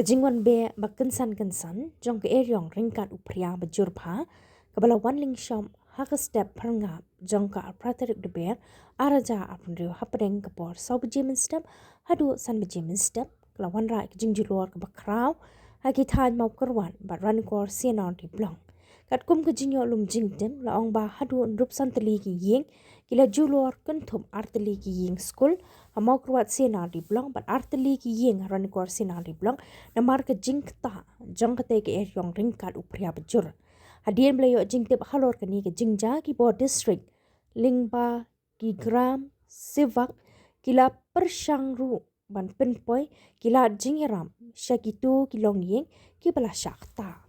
jingwan be ba kensan jong ke eriong ringkat phria ba jurpha kabala wan lynshop ha ka step pharnga jong ka praterik de ber araja apnrio hapdeng kapor sob jemin step hadu san ba jemin step kala wan ra julor ka ba kraw ha ki than mau karwan ba ran kor senon di blong kat kum ka jinyo lum jingtem la ong ba hadu rup san tli ki ïing kila julor kan thum artli ki ïing skul amau kruat sena di blong but artli ki ïing ran kor sena di blong na mar ka jingta jong ka te ke eriong ringkat phria bajur hadien blayo jingte halor ka ni ke jingja ki bo district lingba ki gram sivak kila pershangru ban penpoi kila jingiram shakitu kilong ïing ki bala shakta